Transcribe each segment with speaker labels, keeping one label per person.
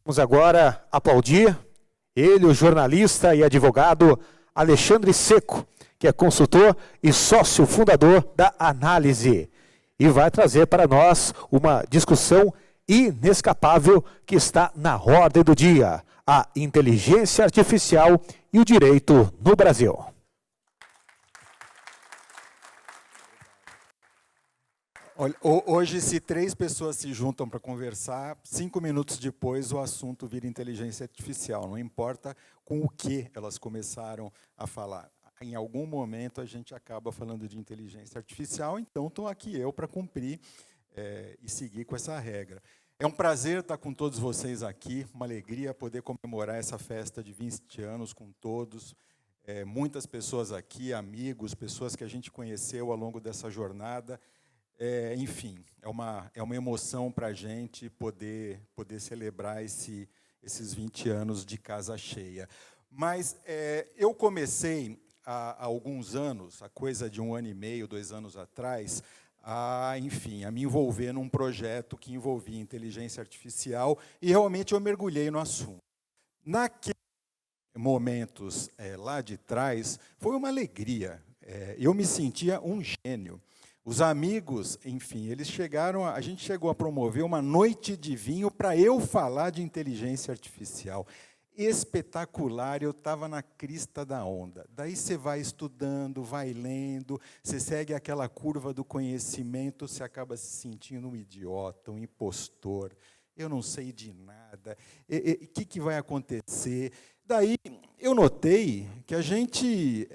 Speaker 1: Vamos agora aplaudir ele, o jornalista e advogado Alexandre Seco, que é consultor e sócio fundador da Análise, e vai trazer para nós uma discussão inescapável que está na ordem do dia: a inteligência artificial e o direito no Brasil.
Speaker 2: Olha, hoje, se 3 pessoas se juntam para conversar, 5 minutos depois o assunto vira inteligência artificial. Não importa com o que elas começaram a falar. Em algum momento a gente acaba falando de inteligência artificial, então estou aqui eu para cumprir e seguir com essa regra. É um prazer estar com todos vocês aqui, uma alegria poder comemorar essa festa de 20 anos com todos. Muitas pessoas aqui, amigos, pessoas que a gente conheceu ao longo dessa jornada. Enfim, é uma emoção para a gente poder celebrar esses 20 anos de casa cheia. Mas eu comecei há alguns anos, há coisa de 1 ano e meio, 2 anos atrás, a me envolver num projeto que envolvia inteligência artificial e realmente eu mergulhei no assunto. Naqueles momentos lá de trás, foi uma alegria. Eu me sentia um gênio. Os amigos, enfim, a gente chegou a promover uma noite de vinho para eu falar de inteligência artificial. Espetacular, eu estava na crista da onda. Daí você vai estudando, vai lendo, você segue aquela curva do conhecimento, você acaba se sentindo um idiota, um impostor. Eu não sei de nada, o que vai acontecer? Daí eu notei que a gente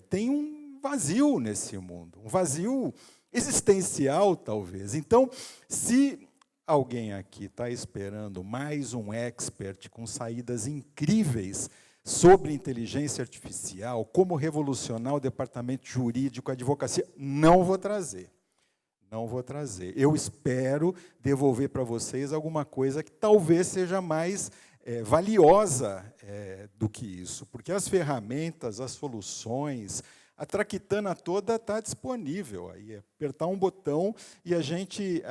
Speaker 2: tem um vazio nesse mundo, um vazio existencial, talvez. Então, se alguém aqui está esperando mais um expert com saídas incríveis sobre inteligência artificial, como revolucionar o departamento jurídico, a advocacia, não vou trazer. Não vou trazer. Eu espero devolver para vocês alguma coisa que talvez seja mais valiosa do que isso, porque as ferramentas, as soluções, a traquitana toda está disponível. Aí apertar um botão e a gente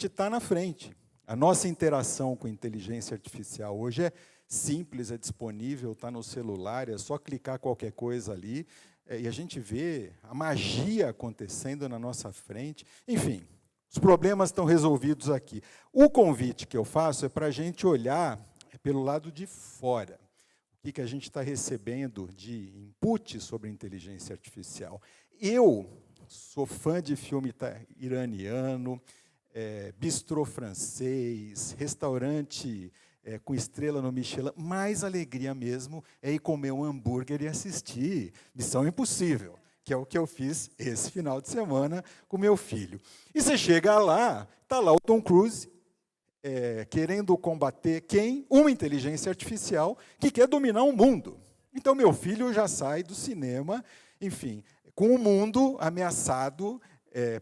Speaker 2: está na frente. A nossa interação com inteligência artificial hoje é simples, é disponível, está no celular, é só clicar qualquer coisa ali, e a gente vê a magia acontecendo na nossa frente. Enfim, os problemas estão resolvidos aqui. O convite que eu faço é para a gente olhar pelo lado de fora. O que a gente está recebendo de input sobre inteligência artificial. Eu sou fã de filme iraniano, bistrô francês, restaurante com estrela no Michelin. Mais alegria mesmo é ir comer um hambúrguer e assistir Missão Impossível, que é o que eu fiz esse final de semana com meu filho. E você chega lá, está lá o Tom Cruise, querendo combater quem? Uma inteligência artificial que quer dominar o mundo. Então, meu filho já sai do cinema, enfim, com o mundo ameaçado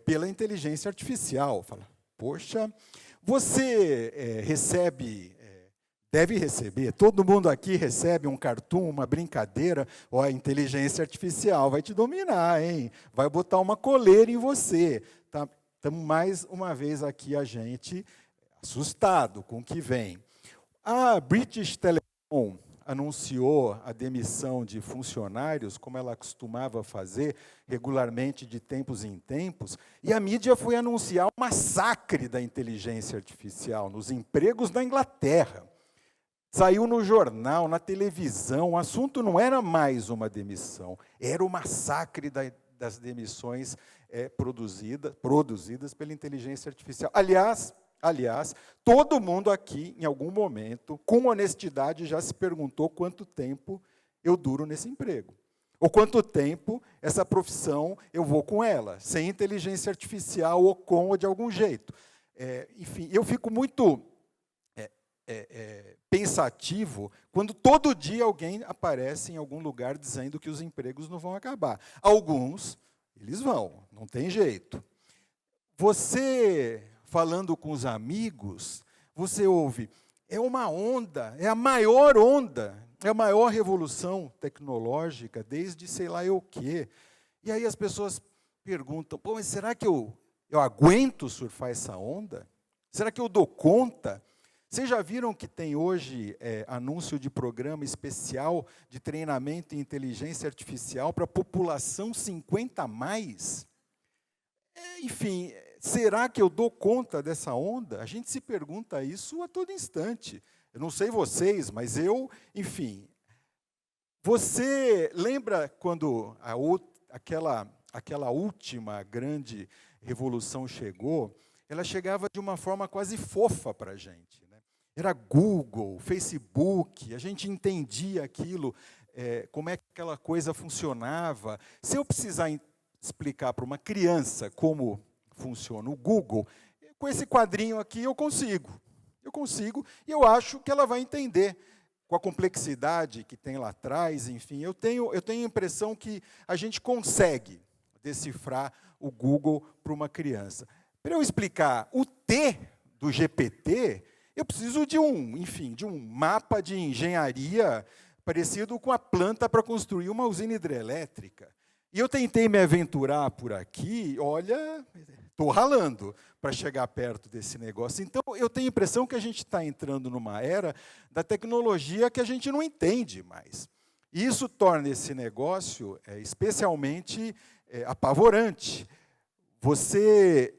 Speaker 2: pela inteligência artificial. Fala, poxa, você deve receber, todo mundo aqui recebe um cartoon, uma brincadeira, ó, a inteligência artificial vai te dominar, hein? Vai botar uma coleira em você. Tá? Estamos mais uma vez aqui a gente assustado com o que vem. A British Telecom anunciou a demissão de funcionários, como ela costumava fazer regularmente de tempos em tempos, e a mídia foi anunciar o massacre da inteligência artificial nos empregos na Inglaterra. Saiu no jornal, na televisão, o assunto não era mais uma demissão, era o massacre das demissões produzidas pela inteligência artificial. Aliás, todo mundo aqui, em algum momento, com honestidade, já se perguntou quanto tempo eu duro nesse emprego. Ou quanto tempo essa profissão eu vou com ela, sem inteligência artificial ou com ou de algum jeito. Enfim, eu fico muito pensativo quando todo dia alguém aparece em algum lugar dizendo que os empregos não vão acabar. Alguns, eles vão, não tem jeito. Você, falando com os amigos, você ouve, é uma onda, é a maior onda, é a maior revolução tecnológica desde sei lá eu o quê. E aí as pessoas perguntam, pô, mas será que eu aguento surfar essa onda? Será que eu dou conta? Vocês já viram que tem hoje anúncio de programa especial de treinamento em inteligência artificial para a população 50 a mais? Enfim, será que eu dou conta dessa onda? A gente se pergunta isso a todo instante. Eu não sei vocês, mas eu, enfim. Você lembra quando aquela última grande revolução chegou? Ela chegava de uma forma quase fofa para a gente, né? Era Google, Facebook, a gente entendia aquilo, como é que aquela coisa funcionava. Se eu precisar explicar para uma criança como funciona o Google, com esse quadrinho aqui eu consigo, e eu acho que ela vai entender, com a complexidade que tem lá atrás, enfim, eu tenho a impressão que a gente consegue decifrar o Google para uma criança. Para eu explicar o T do GPT, eu preciso de um mapa de engenharia parecido com a planta para construir uma usina hidrelétrica. E eu tentei me aventurar por aqui, olha, estou ralando para chegar perto desse negócio. Então, eu tenho a impressão que a gente está entrando numa era da tecnologia que a gente não entende mais. E isso torna esse negócio especialmente apavorante. Você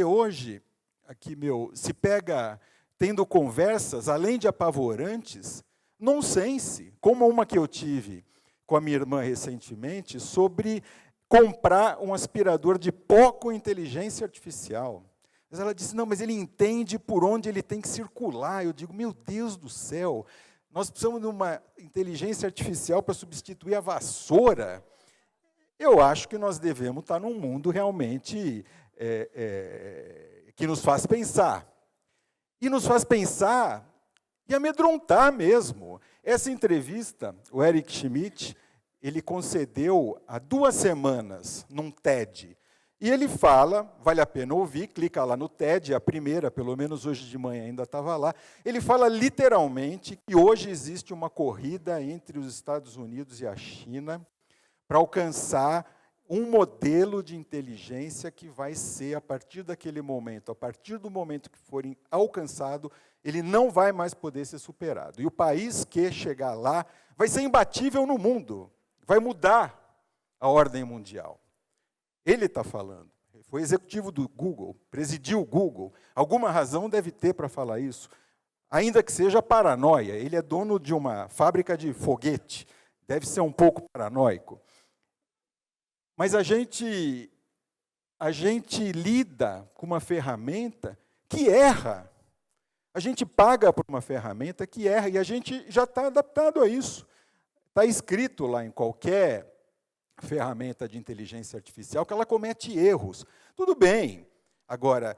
Speaker 2: hoje, aqui se pega tendo conversas, além de apavorantes, nonsense, como uma que eu tive com a minha irmã recentemente, sobre comprar um aspirador de pó com inteligência artificial. Mas ela disse, não, mas ele entende por onde ele tem que circular. Eu digo, meu Deus do céu, nós precisamos de uma inteligência artificial para substituir a vassoura. Eu acho que nós devemos estar num mundo realmente que nos faz pensar. E nos faz pensar e amedrontar mesmo. Essa entrevista, o Eric Schmidt, ele concedeu há 2 semanas, num TED. E ele fala, vale a pena ouvir, clica lá no TED, a primeira, pelo menos hoje de manhã ainda estava lá. Ele fala literalmente que hoje existe uma corrida entre os Estados Unidos e a China para alcançar um modelo de inteligência que vai ser, a partir daquele momento, a partir do momento que forem alcançado, ele não vai mais poder ser superado. E o país que chegar lá vai ser imbatível no mundo, vai mudar a ordem mundial. Ele está falando, foi executivo do Google, presidiu o Google, alguma razão deve ter para falar isso, ainda que seja paranoia. Ele é dono de uma fábrica de foguete, deve ser um pouco paranoico. Mas a gente lida com uma ferramenta que erra. A gente paga por uma ferramenta que erra e a gente já está adaptado a isso. Está escrito lá em qualquer ferramenta de inteligência artificial que ela comete erros. Tudo bem. Agora,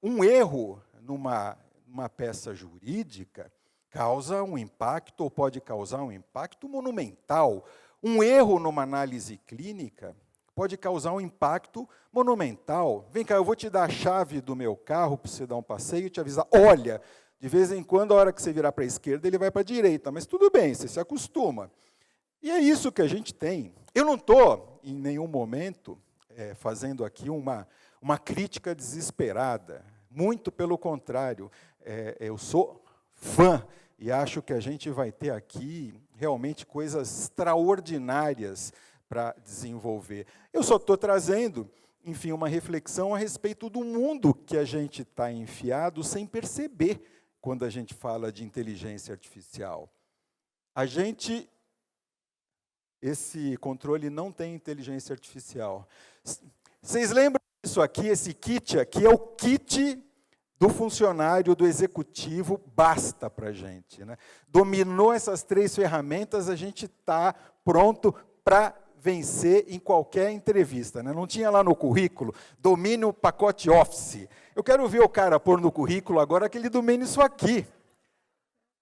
Speaker 2: um erro numa peça jurídica causa um impacto ou pode causar um impacto monumental. Um erro numa análise clínica pode causar um impacto monumental. Vem cá, eu vou te dar a chave do meu carro para você dar um passeio e te avisar, olha, de vez em quando, a hora que você virar para a esquerda, ele vai para a direita, mas tudo bem, você se acostuma. E é isso que a gente tem. Eu não estou, em nenhum momento, fazendo aqui uma crítica desesperada. Muito pelo contrário, eu sou fã e acho que a gente vai ter aqui realmente coisas extraordinárias para desenvolver. Eu só estou trazendo, enfim, uma reflexão a respeito do mundo que a gente está enfiado sem perceber quando a gente fala de inteligência artificial. Esse controle não tem inteligência artificial. Vocês lembram disso aqui? Esse kit aqui é o kit do funcionário, do executivo, basta para a gente, né? Dominou essas 3 ferramentas, a gente está pronto para vencer em qualquer entrevista, né? Não tinha lá no currículo, domine o pacote Office. Eu quero ver o cara pôr no currículo agora que ele domine isso aqui.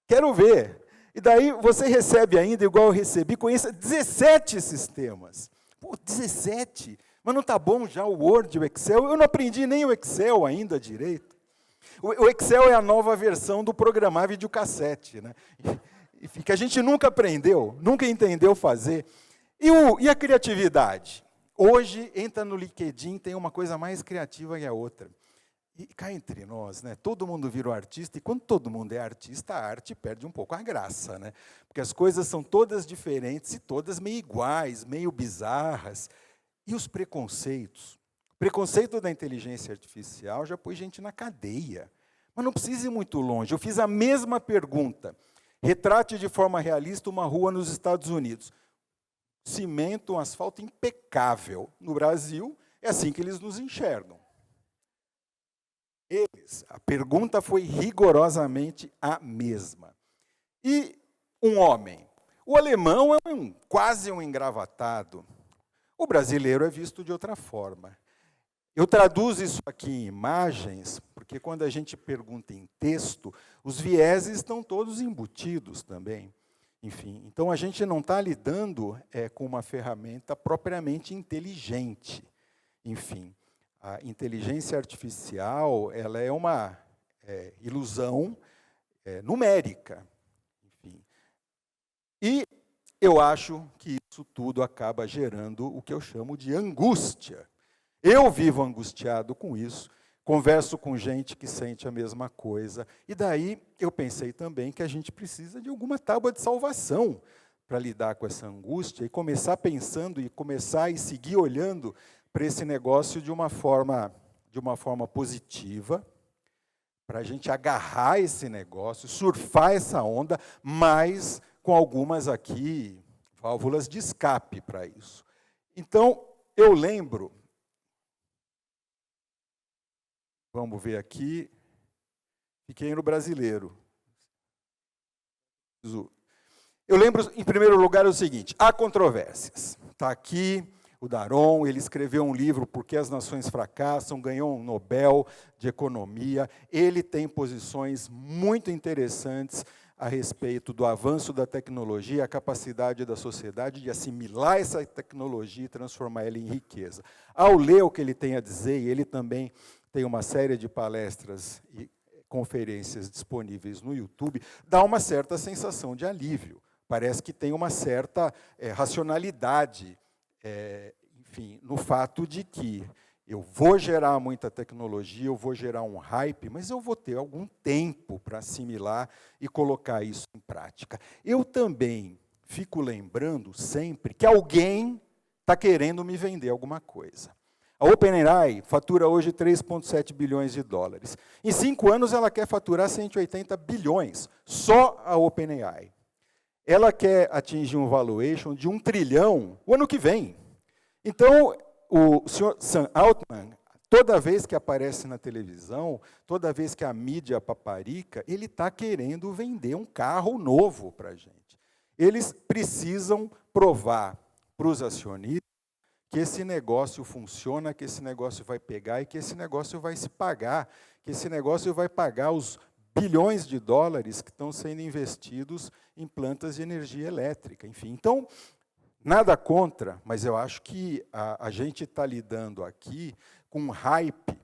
Speaker 2: Quero ver. E daí você recebe ainda, igual eu recebi, conheça 17 sistemas. Pô, 17? Mas não está bom já o Word, o Excel? Eu não aprendi nem o Excel ainda direito. O Excel é a nova versão do programar videocassete, né? Que a gente nunca aprendeu, nunca entendeu fazer. E a criatividade? Hoje, entra no LinkedIn, tem uma coisa mais criativa que a outra. E cá entre nós, né? Todo mundo virou artista, e quando todo mundo é artista, a arte perde um pouco a graça, né? Porque as coisas são todas diferentes e todas meio iguais, meio bizarras. E os preconceitos? O preconceito da inteligência artificial já pôs gente na cadeia. Mas não precisa ir muito longe. Eu fiz a mesma pergunta. Retrate de forma realista uma rua nos Estados Unidos. Cimento, um asfalto impecável. No Brasil, é assim que eles nos enxergam. A pergunta foi rigorosamente a mesma. E um homem? O alemão é quase um engravatado. O brasileiro é visto de outra forma. Eu traduzo isso aqui em imagens, porque quando a gente pergunta em texto, os vieses estão todos embutidos também. Enfim, então a gente não está lidando com uma ferramenta propriamente inteligente. Enfim, a inteligência artificial ela é uma ilusão numérica. Enfim. E eu acho que isso tudo acaba gerando o que eu chamo de angústia. Eu vivo angustiado com isso, converso com gente que sente a mesma coisa, e daí eu pensei também que a gente precisa de alguma tábua de salvação para lidar com essa angústia e começar pensando e começar e seguir olhando para esse negócio de uma forma positiva, para a gente agarrar esse negócio, surfar essa onda, mas com algumas aqui válvulas de escape para isso. Então, eu lembro, vamos ver aqui, fiquei no brasileiro. Eu lembro, em primeiro lugar, o seguinte, há controvérsias. Está aqui o Daron, ele escreveu um livro, Por que as Nações Fracassam, ganhou um Nobel de Economia. Ele tem posições muito interessantes a respeito do avanço da tecnologia, a capacidade da sociedade de assimilar essa tecnologia e transformar ela em riqueza. Ao ler o que ele tem a dizer, e ele também tem uma série de palestras e conferências disponíveis no YouTube, dá uma certa sensação de alívio. Parece que tem uma certa racionalidade, enfim, no fato de que eu vou gerar muita tecnologia, eu vou gerar um hype, mas eu vou ter algum tempo para assimilar e colocar isso em prática. Eu também fico lembrando sempre que alguém está querendo me vender alguma coisa. A OpenAI fatura hoje 3,7 bilhões de dólares. Em 5 anos ela quer faturar 180 bilhões, só a OpenAI. Ela quer atingir um valuation de 1 trilhão o ano que vem. Então, o senhor Sam Altman, toda vez que aparece na televisão, toda vez que a mídia paparica, ele está querendo vender um carro novo para a gente. Eles precisam provar para os acionistas que esse negócio funciona, que esse negócio vai pegar e que esse negócio vai se pagar, que esse negócio vai pagar os bilhões de dólares que estão sendo investidos em plantas de energia elétrica. Enfim, então, nada contra, mas eu acho que a gente está lidando aqui com hype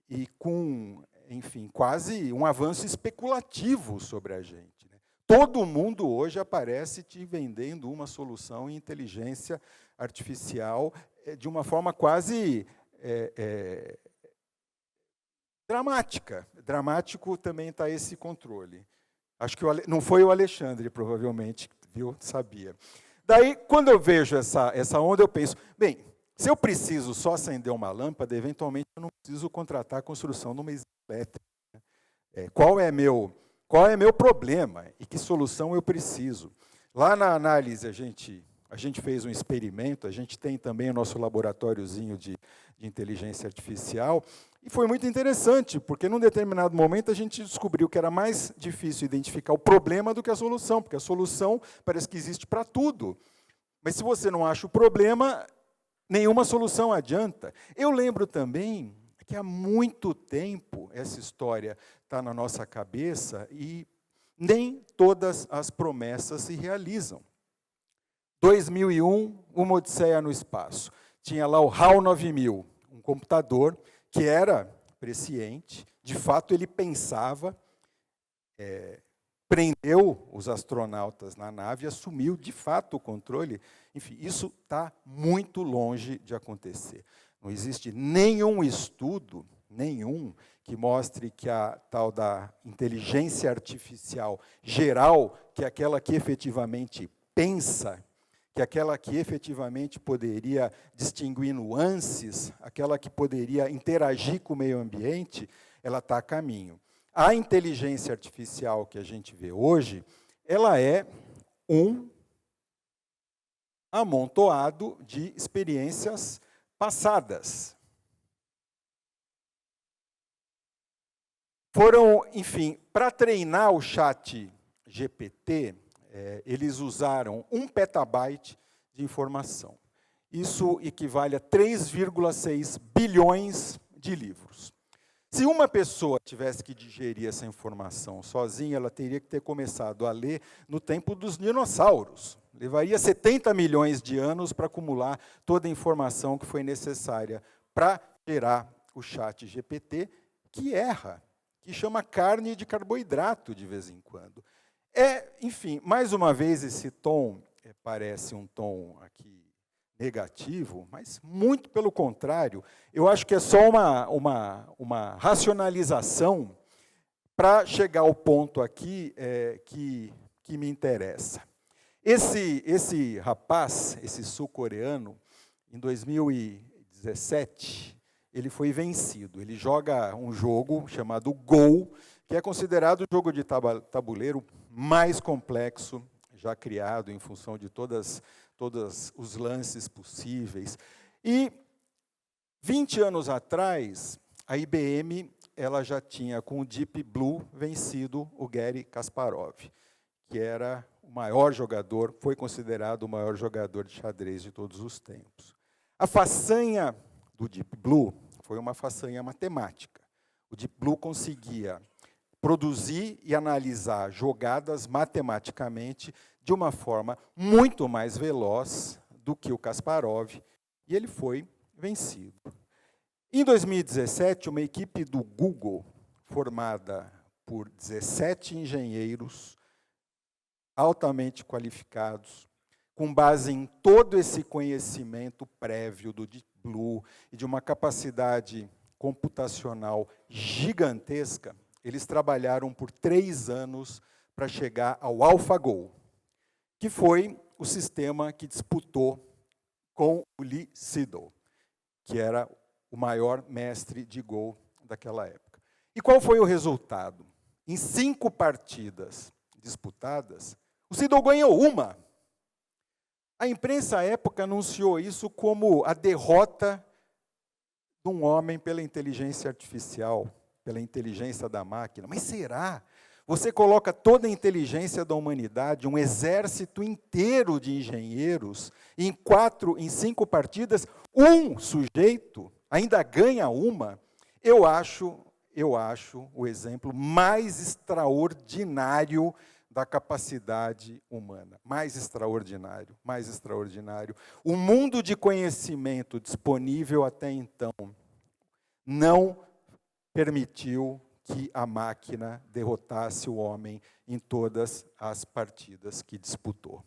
Speaker 2: e com, enfim, quase um avanço especulativo sobre a gente, né? Todo mundo hoje aparece te vendendo uma solução em inteligência artificial de uma forma quase dramática. Dramático também está esse controle. Acho que não foi o Alexandre, provavelmente, viu? Sabia. Daí, quando eu vejo essa onda, eu penso, bem, se eu preciso só acender uma lâmpada, eventualmente eu não preciso contratar a construção de uma elétrica. Qual é meu problema e que solução eu preciso? Lá na análise, a gente fez um experimento, a gente tem também o nosso laboratóriozinho de inteligência artificial, e foi muito interessante, porque num determinado momento a gente descobriu que era mais difícil identificar o problema do que a solução, porque a solução parece que existe para tudo. Mas se você não acha o problema, nenhuma solução adianta. Eu lembro também que há muito tempo essa história está na nossa cabeça e nem todas as promessas se realizam. 2001, uma odisseia no espaço. Tinha lá o HAL 9000, um computador que era presciente, de fato ele pensava, prendeu os astronautas na nave e assumiu de fato o controle. Enfim, isso está muito longe de acontecer. Não existe nenhum estudo que mostre que a tal da inteligência artificial geral, que é aquela que efetivamente pensa, que é aquela que efetivamente poderia distinguir nuances, aquela que poderia interagir com o meio ambiente, ela está a caminho. A inteligência artificial que a gente vê hoje, ela é um amontoado de experiências passadas. Foram, enfim, para treinar o chat GPT, eles usaram 1 petabyte de informação. Isso equivale a 3,6 bilhões de livros. Se uma pessoa tivesse que digerir essa informação sozinha, ela teria que ter começado a ler no tempo dos dinossauros. Levaria 70 milhões de anos para acumular toda a informação que foi necessária para gerar o chat GPT, que erra, que chama carne de carboidrato de vez em quando. Enfim, mais uma vez esse tom parece um tom aqui negativo, mas muito pelo contrário, eu acho que é só uma racionalização para chegar ao ponto aqui que me interessa. Esse rapaz, esse sul-coreano, em 2017, ele foi vencido. Ele joga um jogo chamado Go, que é considerado o jogo de tabuleiro mais complexo já criado em função de todos os lances possíveis. E 20 anos atrás, a IBM ela já tinha, com o Deep Blue, vencido o Garry Kasparov, que era o maior jogador, foi considerado o maior jogador de xadrez de todos os tempos. A façanha do Deep Blue foi uma façanha matemática. O Deep Blue conseguia produzir e analisar jogadas matematicamente de uma forma muito mais veloz do que o Kasparov, e ele foi vencido. Em 2017, uma equipe do Google, formada por 17 engenheiros altamente qualificados, com base em todo esse conhecimento prévio do Deep Blue e de uma capacidade computacional gigantesca, eles trabalharam por 3 anos para chegar ao AlphaGo, que foi o sistema que disputou com o Lee Sedol, que era o maior mestre de Go daquela época. E qual foi o resultado? Em 5 partidas disputadas, o Sedol ganhou uma. A imprensa à época anunciou isso como a derrota de um homem pela inteligência artificial, pela inteligência da máquina. Mas será? Você coloca toda a inteligência da humanidade, um exército inteiro de engenheiros, em 5 partidas, um sujeito ainda ganha uma. Eu acho o exemplo mais extraordinário da capacidade humana. Mais extraordinário. O mundo de conhecimento disponível até então não permitiu que a máquina derrotasse o homem em todas as partidas que disputou.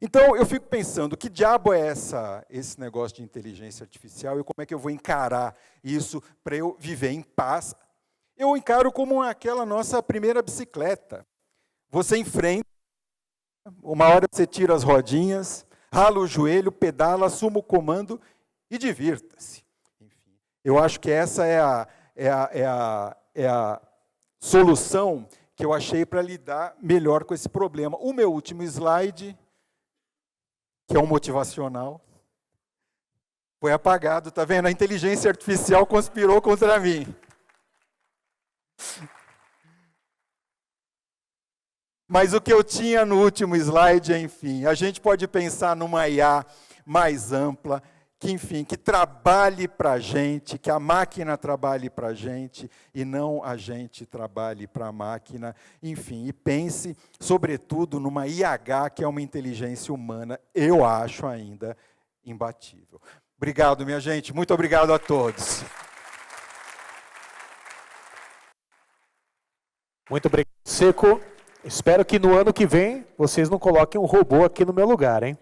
Speaker 2: Então, eu fico pensando, que diabo é esse negócio de inteligência artificial e como é que eu vou encarar isso para eu viver em paz? Eu encaro como aquela nossa primeira bicicleta. Você enfrenta, uma hora você tira as rodinhas, rala o joelho, pedala, assuma o comando e divirta-se. Enfim, eu acho que essa é a solução que eu achei para lidar melhor com esse problema. O meu último slide, que é um motivacional, foi apagado, está vendo? A inteligência artificial conspirou contra mim. Mas o que eu tinha no último slide, enfim, a gente pode pensar numa IA mais ampla, que, enfim, que trabalhe para a gente, que a máquina trabalhe para a gente e não a gente trabalhe para a máquina, enfim, e pense, sobretudo, numa IH, que é uma inteligência humana, eu acho ainda imbatível. Obrigado, minha gente, muito obrigado a todos.
Speaker 1: Muito obrigado, Seco. Espero que no ano que vem vocês não coloquem um robô aqui no meu lugar, hein?